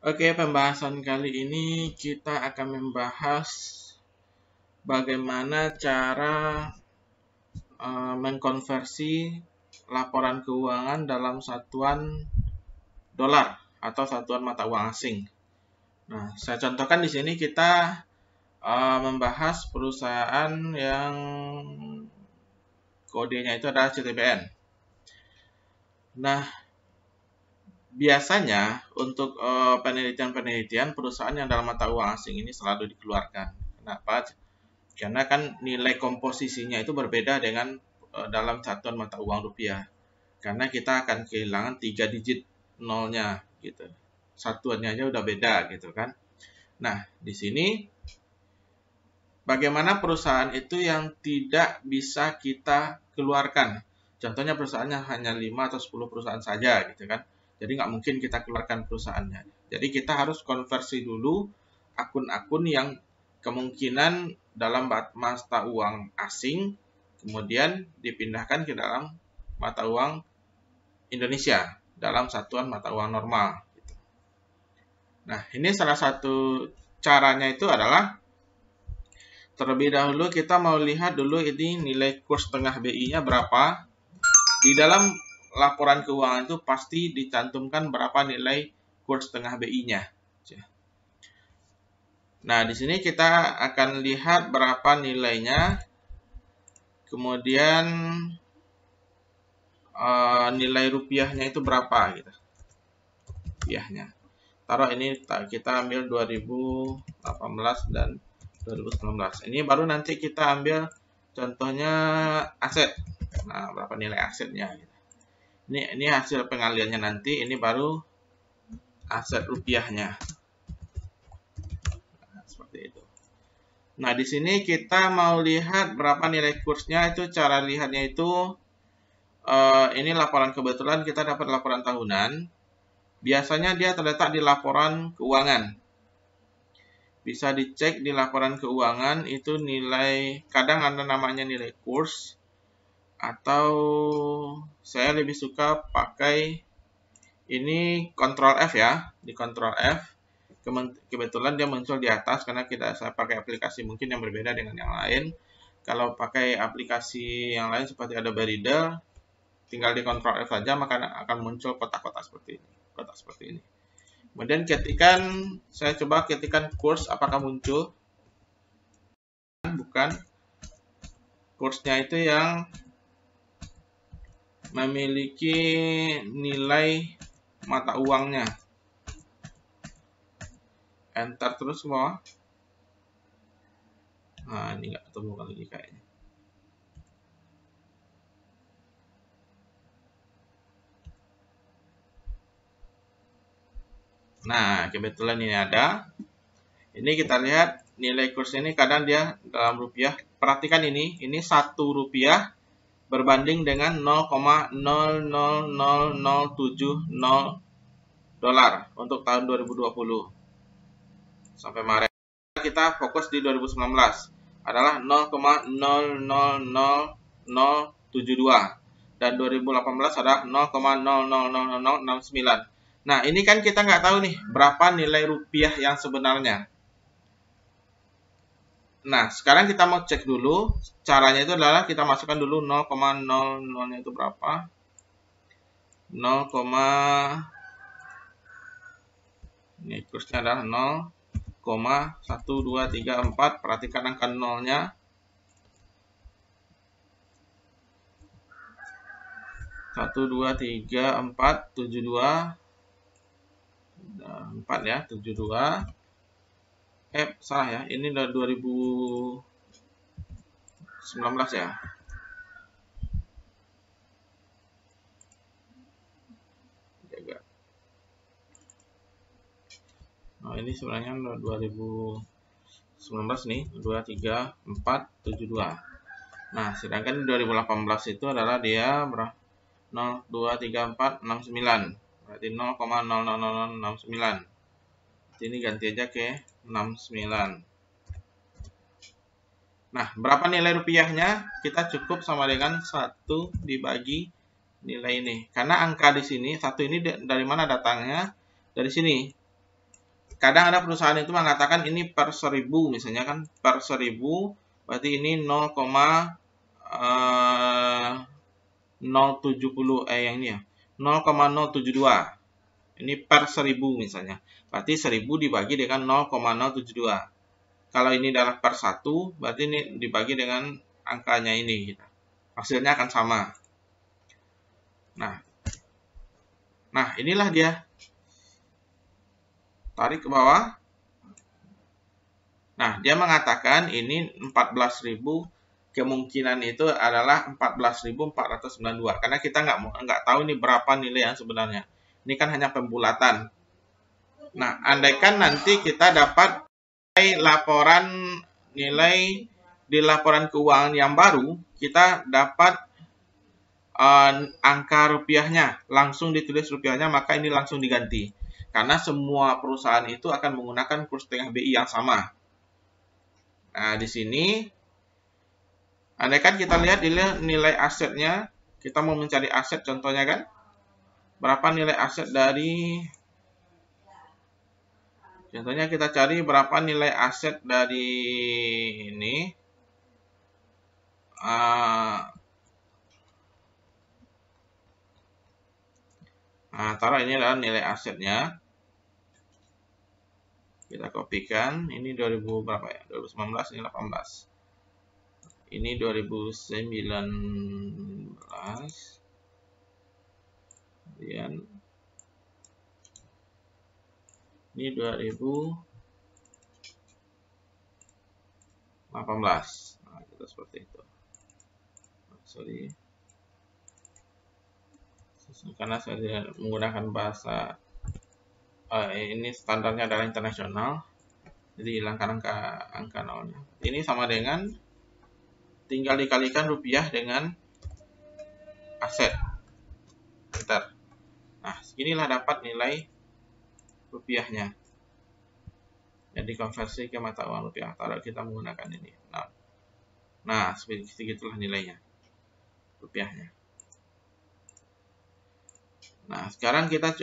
Oke, pembahasan kali ini kita akan membahas bagaimana cara mengkonversi laporan keuangan dalam satuan dolar atau satuan mata uang asing. Nah, saya contohkan di sini kita membahas perusahaan yang kodenya itu adalah CTBN. Nah, biasanya untuk penelitian-penelitian perusahaan yang dalam mata uang asing ini selalu dikeluarkan. Kenapa? Karena kan nilai komposisinya itu berbeda dengan dalam satuan mata uang rupiah. Karena kita akan kehilangan 3 digit nolnya gitu. Satuannya aja udah beda gitu kan. Nah, di sini bagaimana perusahaan itu yang tidak bisa kita keluarkan. Contohnya perusahaannya hanya 5 atau 10 perusahaan saja gitu kan. Jadi nggak mungkin kita keluarkan perusahaannya. Jadi kita harus konversi dulu akun-akun yang kemungkinan dalam mata uang asing, kemudian dipindahkan ke dalam mata uang Indonesia, dalam satuan mata uang normal. Nah, ini salah satu caranya itu adalah, terlebih dahulu kita mau lihat dulu ini nilai kurs tengah BI-nya berapa. Di dalam laporan keuangan itu pasti dicantumkan berapa nilai kurs tengah BI-nya. Nah, di sini kita akan lihat berapa nilainya. Kemudian nilai rupiahnya itu berapa gitu. Rupiahnya. Taruh ini kita ambil 2018 dan 2019. Ini baru nanti kita ambil contohnya aset. Nah, berapa nilai asetnya gitu. Ini hasil pengaliannya nanti, ini baru aset rupiahnya. Nah, seperti itu. Nah, di sini kita mau lihat berapa nilai kursnya. Itu cara lihatnya itu ini laporan, kebetulan kita dapat laporan tahunan. Biasanya dia terletak di laporan keuangan. Bisa dicek di laporan keuangan itu nilai, kadang ada namanya nilai kurs, atau saya lebih suka pakai ini Ctrl F ya, di Ctrl F. Kebetulan dia muncul di atas karena saya pakai aplikasi mungkin yang berbeda dengan yang lain. Kalau pakai aplikasi yang lain seperti Adobe Reader, tinggal di Ctrl F saja maka akan muncul kotak-kotak seperti ini. Kemudian saya coba ketikkan kurs, apakah muncul? Bukan. Kursnya itu yang memiliki nilai mata uangnya. Enter terus ke bawah. Nah, ini nggak ketemu lagi kayaknya. Nah, kebetulan ini ada. Ini kita lihat nilai kurs ini kadang dia dalam rupiah. Perhatikan ini 1 rupiah berbanding dengan 0,000070 dolar untuk tahun 2020. Sampai Maret. Kita fokus di 2019 adalah 0,000072 dan 2018 adalah 0,000069. Nah, ini kan kita nggak tahu nih berapa nilai rupiah yang sebenarnya. Nah, sekarang kita mau cek dulu. Caranya itu adalah kita masukkan dulu 0,00-nya itu berapa. 0, ini kursnya adalah 0,1234. Perhatikan angka nolnya. 1234724 ya, 72. Salah ya, ini udah 2019 ya. Nah, ini sebenarnya 2019 nih, 23472. Nah, sedangkan 2018 itu adalah dia 0,23469. Berarti 0,00069. Ini ganti aja ke 69. Nah, berapa nilai rupiahnya? Kita cukup sama dengan 1 dibagi nilai ini. Karena angka di sini, 1 ini dari mana datangnya? Dari sini. kadang ada perusahaan itu mengatakan ini per 1000 misalnya kan, per 1000 berarti ini 0,070 yang ini ya 0,072. Ini per 1000 misalnya. Berarti 1000 dibagi dengan 0,072. Kalau ini adalah per 1, berarti ini dibagi dengan angkanya ini. Hasilnya akan sama. Nah, inilah dia. Tarik ke bawah. Nah, dia mengatakan ini 14.000, kemungkinan itu adalah 14.492. Karena kita nggak tahu ini berapa nilai yang sebenarnya. Ini kan hanya pembulatan. Nah, andaikan nanti kita dapat laporan nilai di laporan keuangan yang baru, kita dapat angka rupiahnya, langsung ditulis rupiahnya, maka ini langsung diganti. Karena semua perusahaan itu akan menggunakan kurs tengah BI yang sama. Nah, di sini, andaikan kita lihat nilai asetnya, kita mau mencari aset contohnya kan, berapa nilai aset dari, contohnya kita cari berapa nilai aset dari ini, nah, taruh ini adalah nilai asetnya. Kita kopikan, ini 2000 berapa ya? 2019, ini 18. Ini 2019. Kemudian ini 2018. Nah, kita seperti itu. Sorry. Karena saya menggunakan bahasa ini standarnya adalah internasional, jadi hilangkan angka nolnya. Ini sama dengan tinggal dikalikan rupiah dengan aset. Bentar. Nah, seginilah dapat nilai rupiahnya. Jadi konversi ke mata uang rupiah. Taruh kita menggunakan ini. Nah, segitulah nilainya rupiahnya. Nah, sekarang kita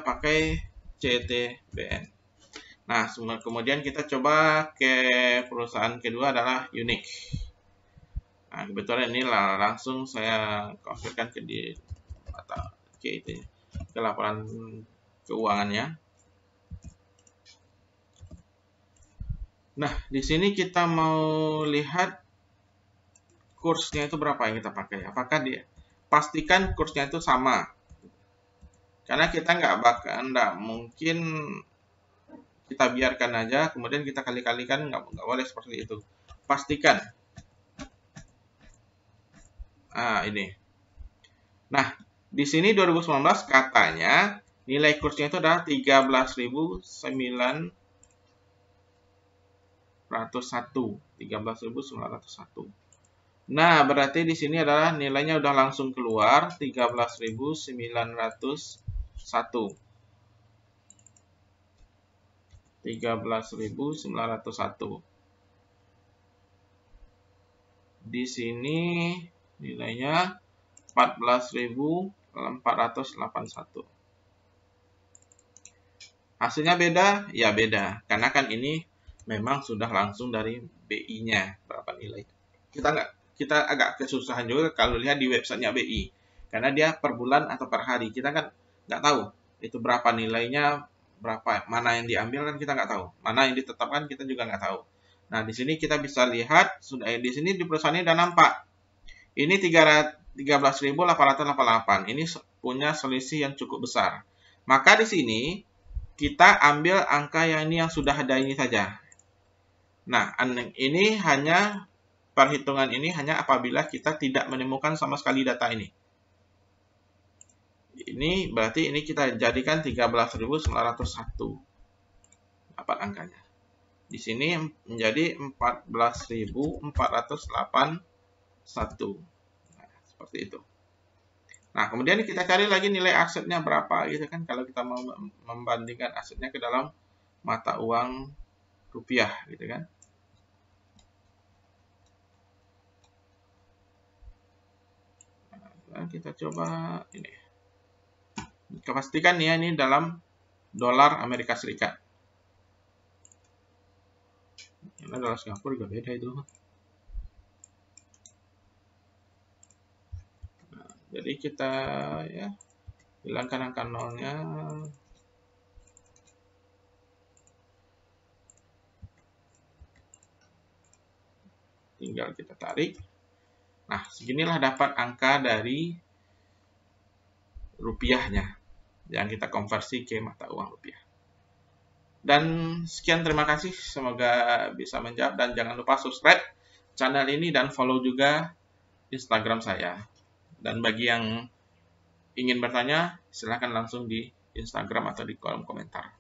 pakai CTBN. Nah, kemudian kita coba ke perusahaan kedua adalah Unique. Nah, kebetulan ini langsung saya konvertkan ke laporan keuangannya. Nah, di sini kita mau lihat kursnya itu berapa yang kita pakai. Apakah pastikan kursnya itu sama. Karena kita nggak mungkin kita biarkan aja, kemudian kita kali-kalikan, nggak boleh seperti itu. Pastikan. Ini. Nah, di sini 2019 katanya nilai kursnya itu adalah 13.901. 13.901. Nah, berarti di sini adalah nilainya udah langsung keluar 13.901. 13.901. Di sini nilainya 14.481. Hasilnya beda? Ya beda, karena kan ini memang sudah langsung dari BI-nya berapa nilai. Kita agak kesusahan juga kalau lihat di websitenya BI, karena dia per bulan atau per hari. Kita kan nggak tahu itu berapa nilainya, berapa, mana yang diambil kan kita nggak tahu, mana yang ditetapkan kita juga nggak tahu. Nah, di sini kita bisa lihat di sini di perusahaan ini udah nampak. Ini 13.888. Ini punya selisih yang cukup besar. Maka di sini kita ambil angka yang sudah ada ini saja. Nah, ini hanya perhitungan ini hanya apabila kita tidak menemukan sama sekali data ini. Ini berarti ini kita jadikan 13.901. Dapat angkanya. Di sini menjadi 14.481. Nah, seperti itu. Nah, kemudian kita cari lagi nilai asetnya berapa gitu kan, kalau kita mau membandingkan asetnya ke dalam mata uang rupiah gitu kan. Nah, kita coba ini. Pastikan ya ini dalam dolar Amerika Serikat. Karena dolar Singapura juga beda itu. Nah, jadi kita ya hilangkan angka nolnya. Tinggal kita tarik. Nah, seginilah dapat angka dari rupiahnya yang kita konversi ke mata uang rupiah. Dan sekian, terima kasih. Semoga bisa menjawab, dan jangan lupa subscribe channel ini dan follow juga Instagram saya. Dan bagi yang ingin bertanya, silahkan langsung di Instagram atau di kolom komentar.